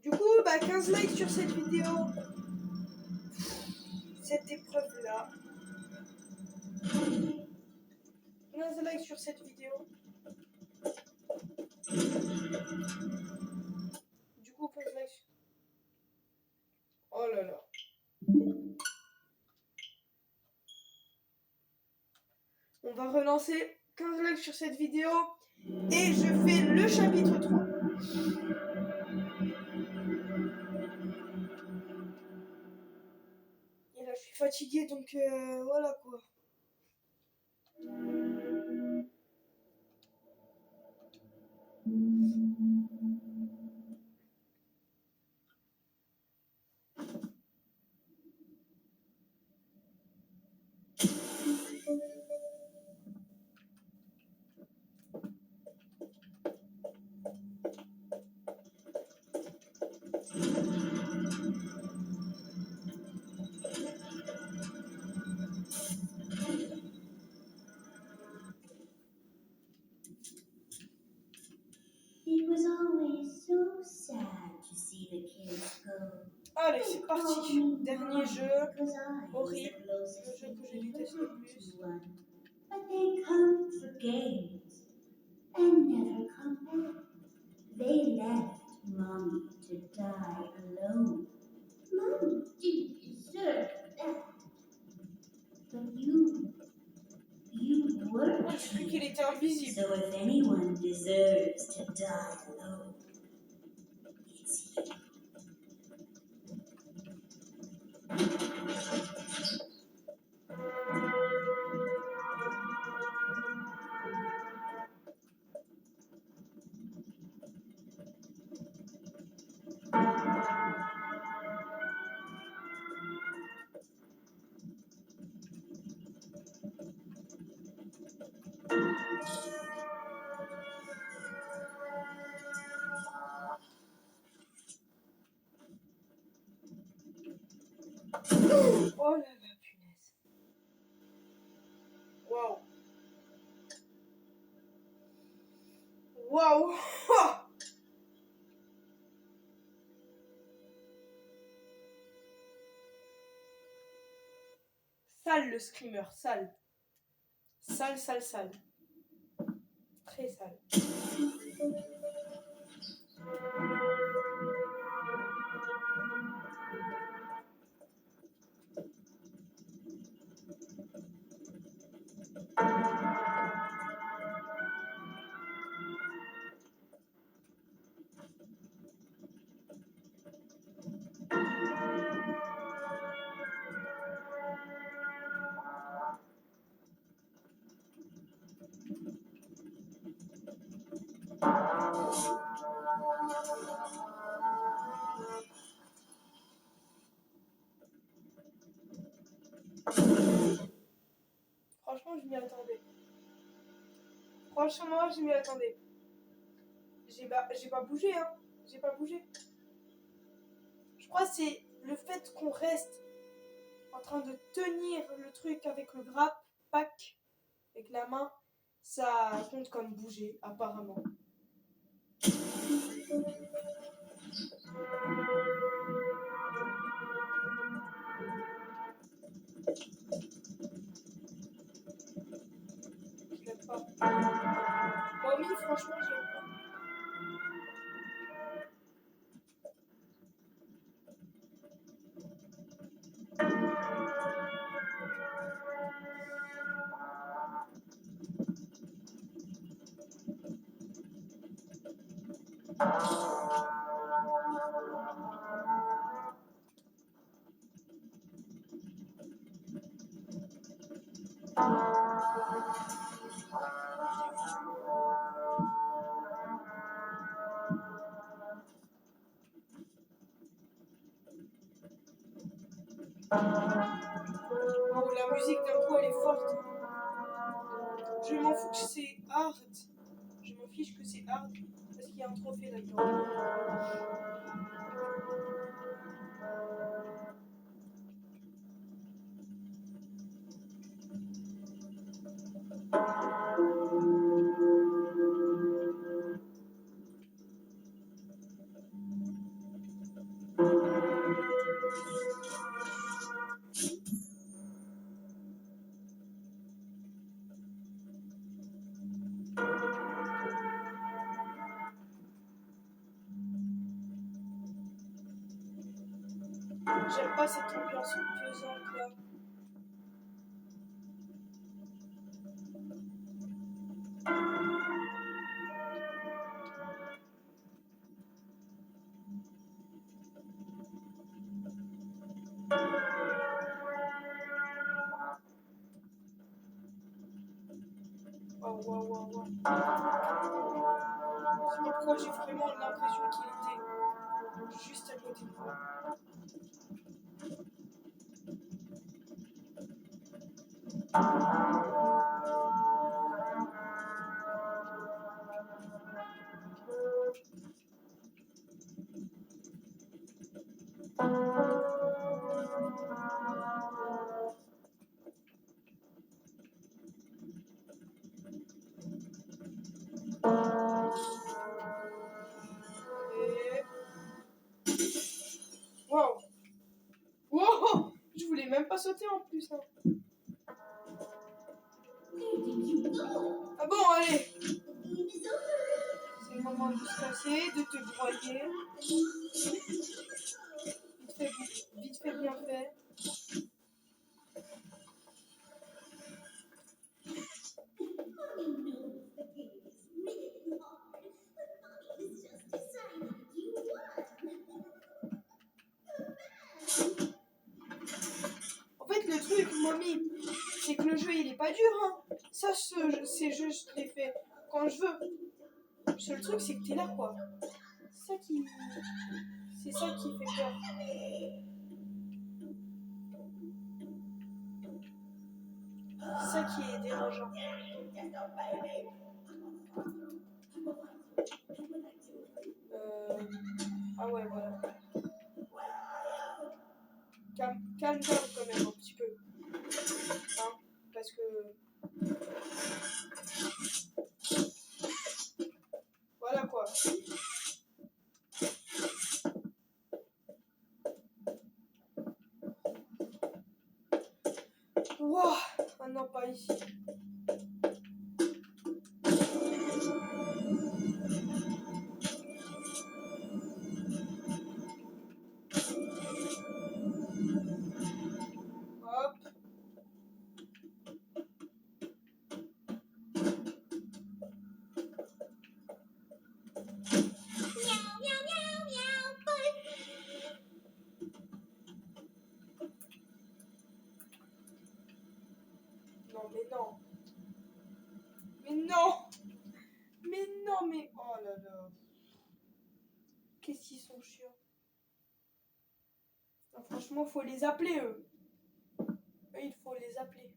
Du coup, bah 15 likes sur cette vidéo. Cette épreuve-là. 15 likes sur cette vidéo. Du coup, 15 likes. Oh là là. On va relancer 15 likes sur cette vidéo. Et je fais le chapitre 3. Et là, je suis fatiguée, donc voilà quoi. It was always so sad to see the kids go. Allez, c'est parti. Dernier jeu. Because I was Horrible. the Le closest jeu thing que je they déteste ever le had plus. to one. But they come for games and never come back. They left Mommy to die alone. Mommy didn't deserve that. But you were Moi, j'ai cru qu'il était invisible. So if anyone deserves to die alone, it's you. Oh là là, punaise. Waouh. Waouh. Sale le screamer, sale. Sale, sale, sale. Très sale. Franchement, je m'y attendais. Franchement, je m'y attendais. J'ai pas bougé, hein. J'ai pas bougé. Je crois que c'est le fait qu'on reste en train de tenir le truc avec le grappe, pack, avec la main, ça compte comme bouger, apparemment. pas. Mommy, franchement, je l'aime pas. Oh, la musique d'un coup, elle est forte. Je m'en fous que c'est hard. Je m'en fiche que c'est hard parce qu'il y a un trophée là-dedans. J'aime pas cette ambiance pesante là. Waouh, waouh, waouh, waouh. Je sais pas pourquoi j'ai vraiment l'impression qu'il était juste à côté de moi. Et... Waouh! Wow! Je voulais même pas sauter en plus. Hein. Where did you go? Ah bon, allez! The game is over. C'est le moment de se casser, de te broyer. Vite fait, bien fait. Mommy knows the game is really hard, but Mommy has just decided you won. En fait, le truc, mommy, c'est que le jeu, il est pas dur. Hein. Ça, ces jeux, je les fais quand je veux. Le seul truc, c'est que t'es là, quoi. C'est ça qui fait peur. C'est ça qui est dérangeant. Ah ouais, voilà. Calme down quand même un petit peu. Hein, parce que... Voilà quoi. Wouah! Ah non, pas ici. Hop. Meow, meow, meow, meow, but Non, mais non. Mais non! Mais non, mais... Oh là là. Qu'est-ce qu'ils sont chiants. Non, franchement, faut les appeler, eux. Eux, il faut les appeler.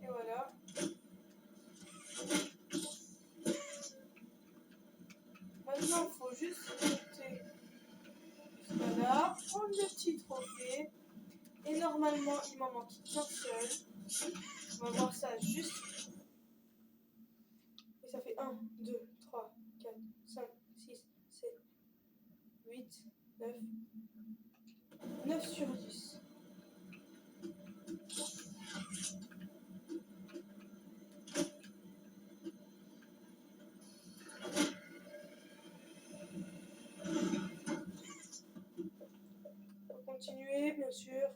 Et voilà. Maintenant, il faut juste monter jusqu'à là, prendre le petit trophée. Et normalement, il m'en manque qu'un seul. On va voir ça juste. Et ça fait 1, 2, 3, 4, 5, 6, 7, 8, 9. 9 sur 10. On va continuer, bien sûr.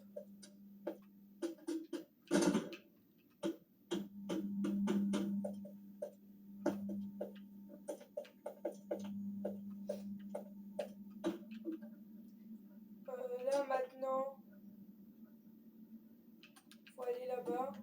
Là maintenant, faut aller là-bas.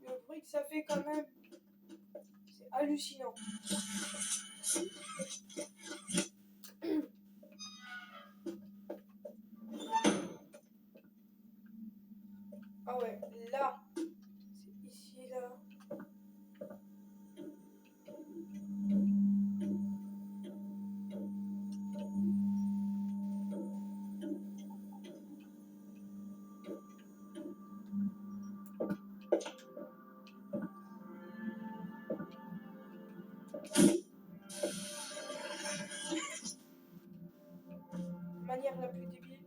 Le bruit que ça fait quand même, c'est hallucinant. Ah ouais, là, c'est ici, là. Manière la plus débile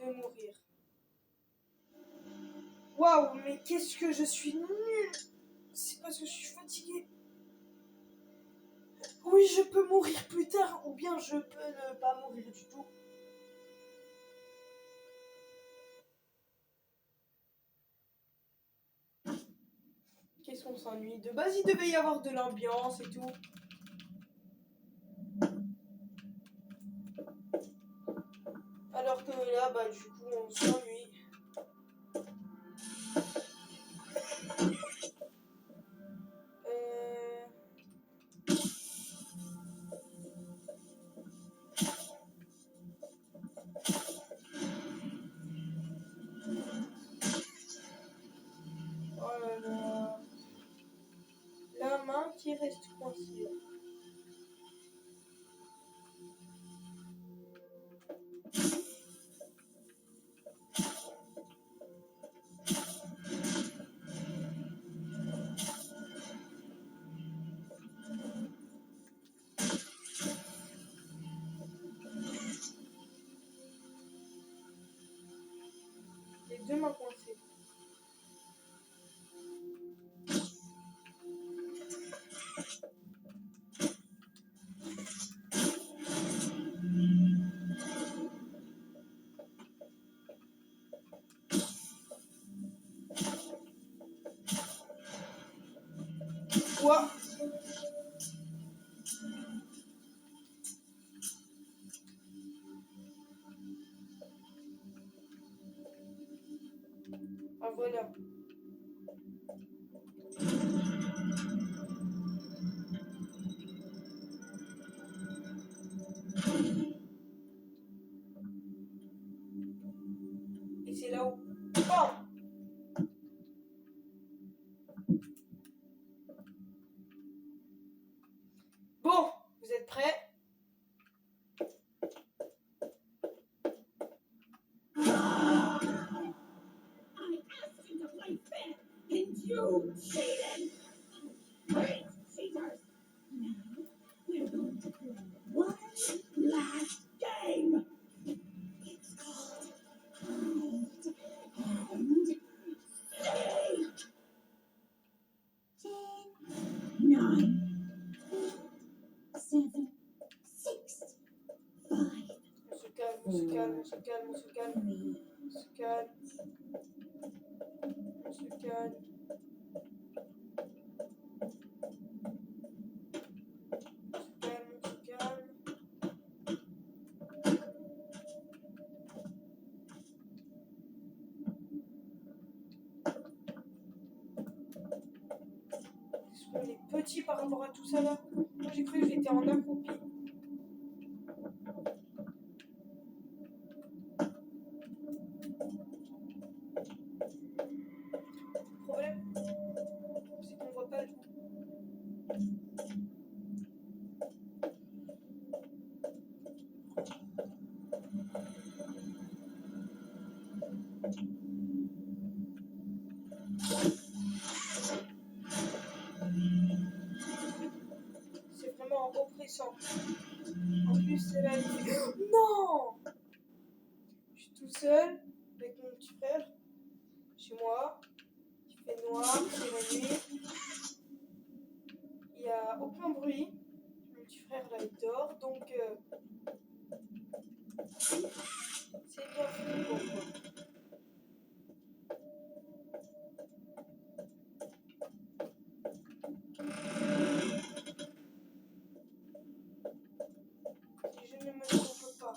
de mourir. Waouh, mais qu'est-ce que je suis nulle! C'est parce que je suis fatiguée. Oui, je peux mourir plus tard, ou bien je peux ne pas mourir du tout. Qu'est-ce qu'on s'ennuie? De base, il devait y avoir de l'ambiance et tout. Alors que là, bah du coup, on s'ennuie. Oh là là. La main qui reste coincée. Les deux mains coincées. Quoi? Ah voilà. Et c'est là où... Oh! Bon, vous êtes prêts? On se calme, on se calme, on se calme. Breathe. On se calme. On se calme. On se calme, on se calme. Est-ce qu'on est petit par rapport à tout ça là? Moi j'ai cru que j'étais en accroupi. Le problème, c'est qu'on voit pas le bout. C'est vraiment oppressant. En plus, c'est là. Non! Je suis tout seul avec mon petit frère chez moi. Il fait noir, c'est la nuit. Il n'y a aucun bruit. Mon petit frère là il dort donc c'est bien flippant quoi. Si je ne me trompe pas.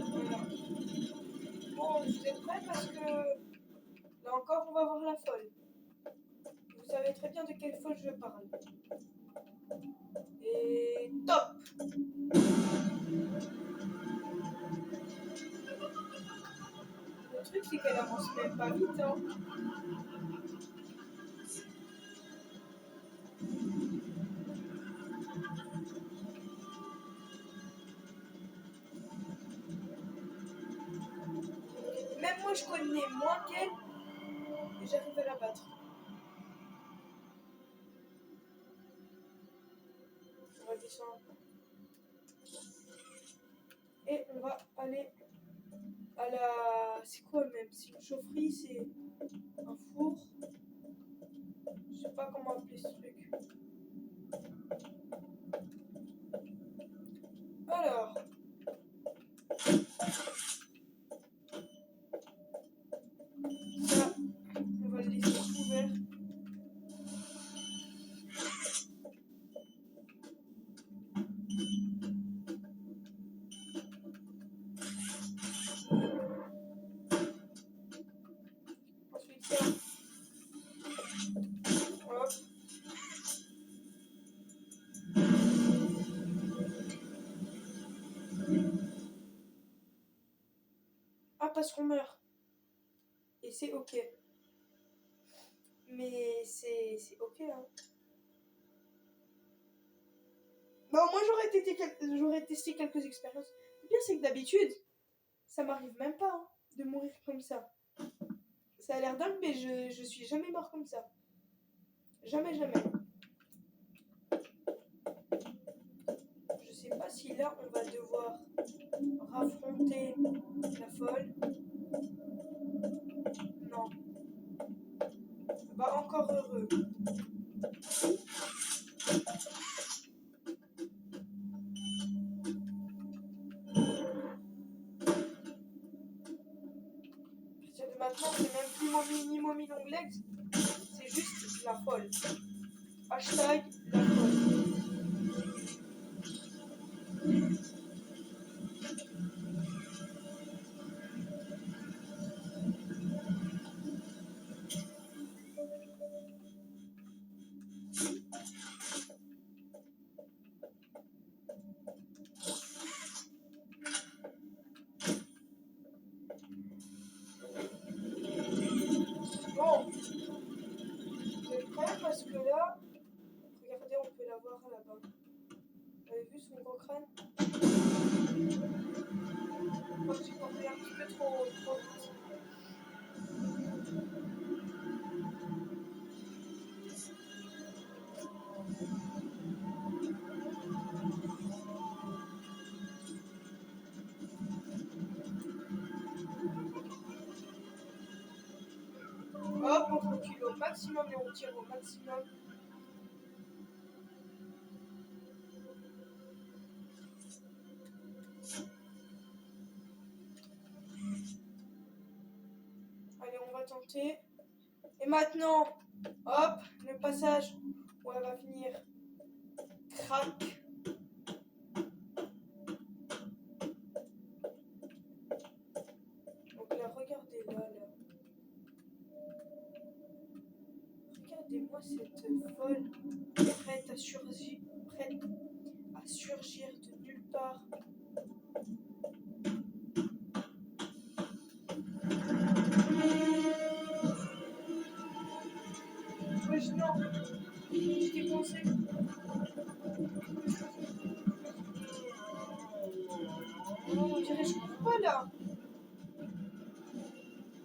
Voilà. Bon, vous êtes prêts parce que là encore on va voir la folle. Vous savez très bien de quelle folle je parle. Et top! Le truc c'est qu'elle avance même pas vite hein. Même moi je connais moins qu'elle et j'arrive à la battre. On va descendre. Et on va aller à la... C'est quoi même? C'est une chaufferie, c'est un four. Je sais pas comment appeler ce truc. Alors. Ça, on va le laisser ouvert. Ensuite, ça. Hop. Ah, parce qu'on meurt. Et c'est ok. Mais c'est ok, hein. Bon, moi j'aurais testé quelques expériences. Le pire, c'est que d'habitude, ça m'arrive même pas hein, de mourir comme ça. Ça a l'air dingue, mais je suis jamais mort comme ça. Jamais, jamais. Je sais pas si là, on va devoir raffronter la folle. Non. Bah, encore heureux. À partir de maintenant, c'est même plus Mommy Long Legs. C'est juste la folle. Hashtag la folle. Bon, vous êtes prêts parce que là, regardez, on maximum et on tire au maximum. Allez, on va tenter. Et maintenant, hop, le passage où elle va finir. Crac. Donc là, regardez là. Regardez-moi cette folle prête à surgir de nulle part. Imaginons, je t'ai pensé. Oh, on dirait que je cours pas là.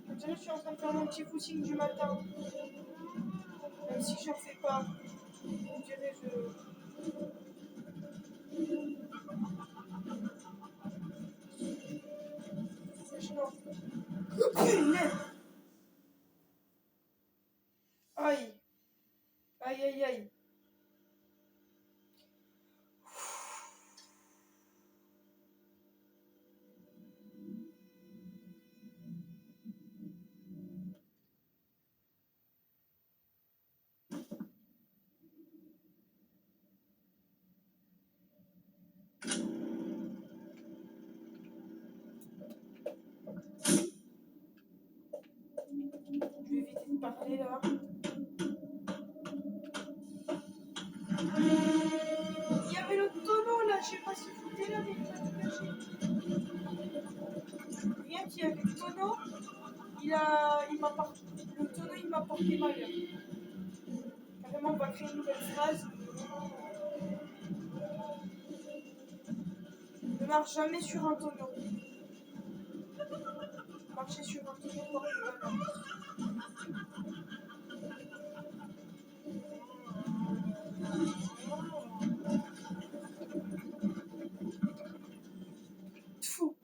On dirait que je suis en train de faire mon petit footing du matin. Même si j'en fais pas. On dirait que Imaginons. Punaise. Aïe. Aïe aïe aïe. Je vais éviter de parler là. Il y avait le tonneau là, je sais pas si vous foutez là, mais il a tout caché. Rien qu'il y avait le tonneau, le tonneau il m'a porté malheur. Carrément, on va créer une nouvelle phrase. Ne marche jamais sur un tonneau. Marcher sur un tonneau porte malheur. Fou.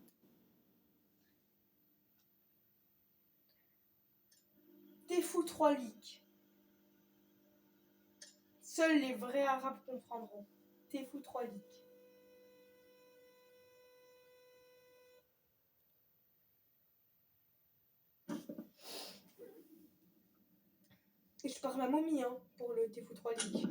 T'es fou 3 leaks. Seuls les vrais arabes comprendront. T'es fou 3 leaks. Et je parle à momie hein, pour le t'es fou 3 leaks.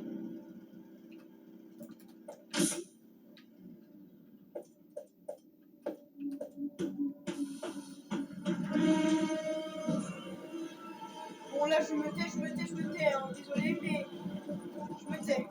Bon là je me tais, hein. Désolé mais je me tais.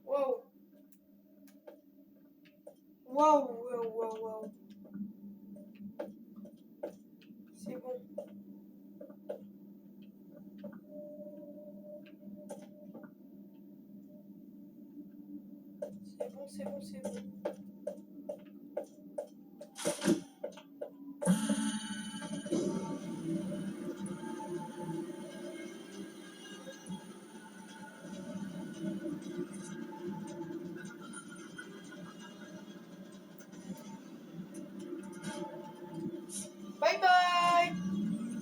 Waouh. Waouh. C'est bon. C'est bon. Bye bye.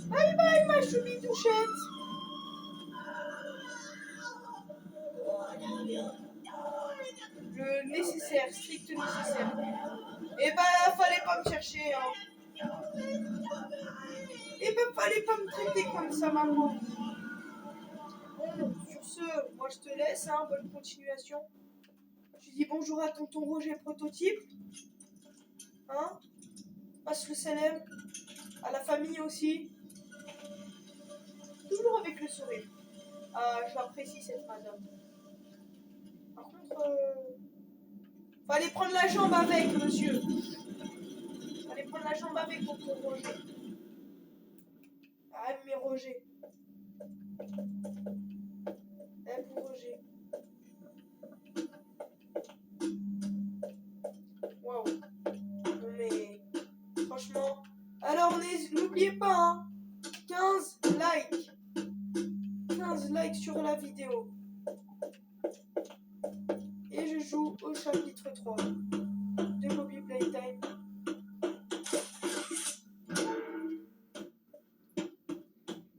Bye bye ma choubidouchette. Le nécessaire, strict nécessaire. Eh ben, fallait pas me chercher, hein. Eh ben, fallait pas me traiter comme ça, maman. Bon, sur ce, moi je te laisse, hein, bonne continuation. Je dis bonjour à tonton Roger Prototype. Hein? Passe le salam. À la famille aussi. Toujours avec le sourire. Ah, je l'apprécie cette madame. Par contre, Fallait prendre la jambe avec, monsieur. Fallait prendre la jambe avec pour Roger. Ah, mais Roger. Pour Roger. Waouh. Non mais, franchement. Alors, n'oubliez pas, hein, 15 likes. 15 likes sur la vidéo. Et je joue au chapitre 3 de Poppy Playtime.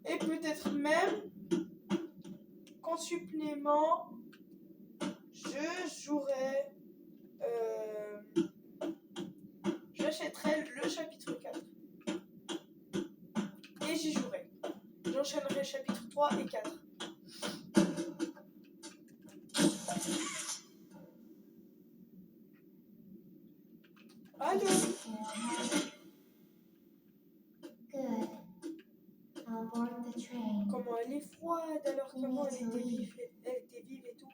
Et peut-être même qu'en supplément, je jouerai. J'achèterai le chapitre 4. Et j'y jouerai. J'enchaînerai chapitre 3 et 4. Allô? Good. I'll board the train. Comment elle est froide alors qu'avant elle était vive et tout.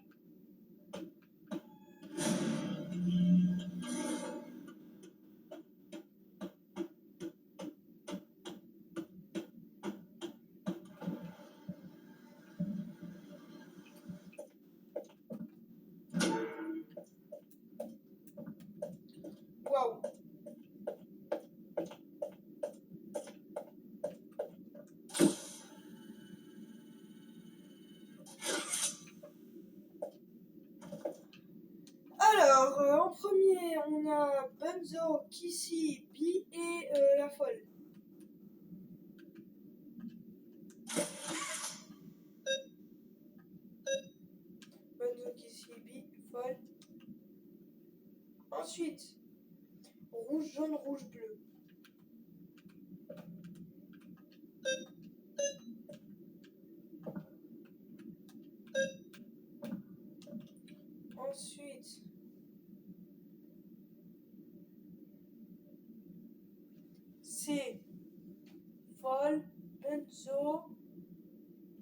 Waouh. Alors, en premier, on a Bunzo, Kissy, Bee et la folle. Bunzo, Kissy, Bee, folle. Ensuite, rouge, jaune, rouge, bleu. Ensuite, c'est folle, Bunzo,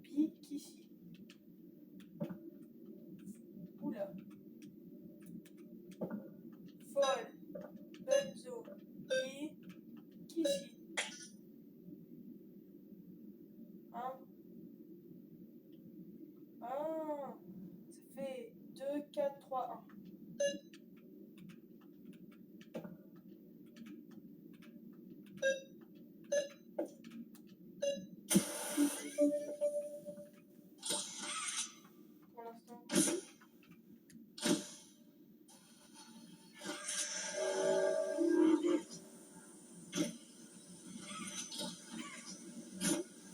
Bee, Kissy. Oula. Folle, Bunzo, Bee, Kissy. Hein? Ah, ça fait 2, 4, 3, 1. Pour l'instant.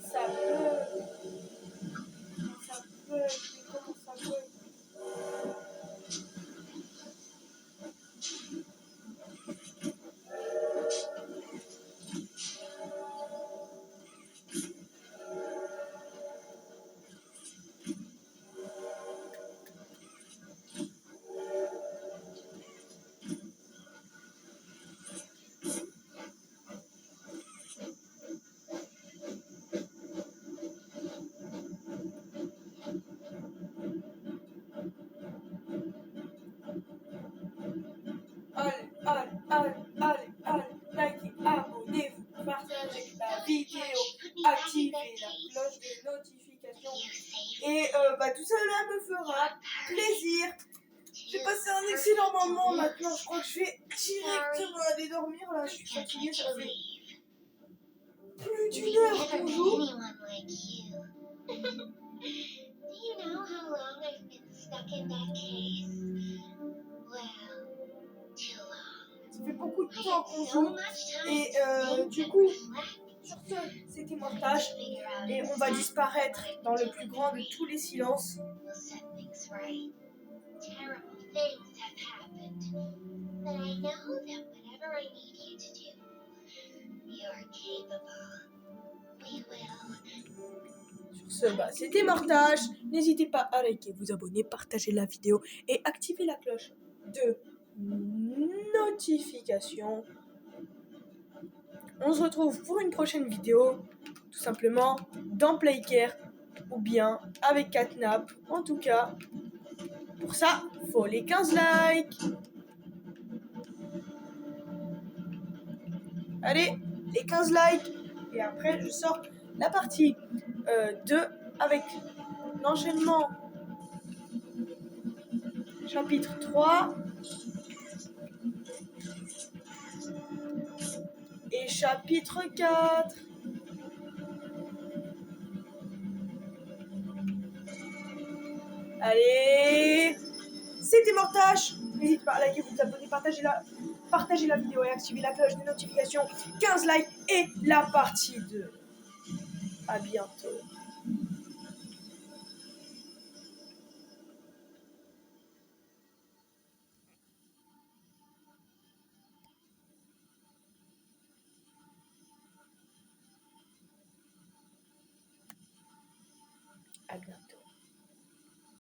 Ça bug. Ça bug. Mais comment ça bug? Allez, likez, abonnez-vous, partagez la vidéo, activez la cloche de notification. Et tout cela me fera plaisir. J'ai passé un excellent moment maintenant. Je crois que je vais directement aller dormir. Là, je suis fatiguée. Ça fait plus d'une heure qu'on joue. Anyone like you. Do you know how long I've been stuck in that cave? Well, too long. Ça fait beaucoup de I temps had qu'on so joue. much time Et to think du and coup, reflect. sur ce, c'était Mortage. Figure out Et on va exactly disparaître what I'm dans le doing plus grand de tous les silences. We'll set things right. Terrible things have happened. But I know that whatever I need you to do, you're capable. We will. Sur ce, c'était Mortage. N'hésitez pas à liker, vous abonner, partager la vidéo et activer la cloche de notification. On se retrouve pour une prochaine vidéo, tout simplement dans Playcare ou bien avec Catnap. En tout cas, pour ça, faut les 15 likes. Allez, les 15 likes. Et après, je sors la partie 2 avec l'enchaînement chapitre 3 et chapitre 4. Allez, c'était Mortache. N'hésite pas à liker, vous abonner, partager la vidéo et activer la cloche de notification. 15 likes et la partie 2. À bientôt.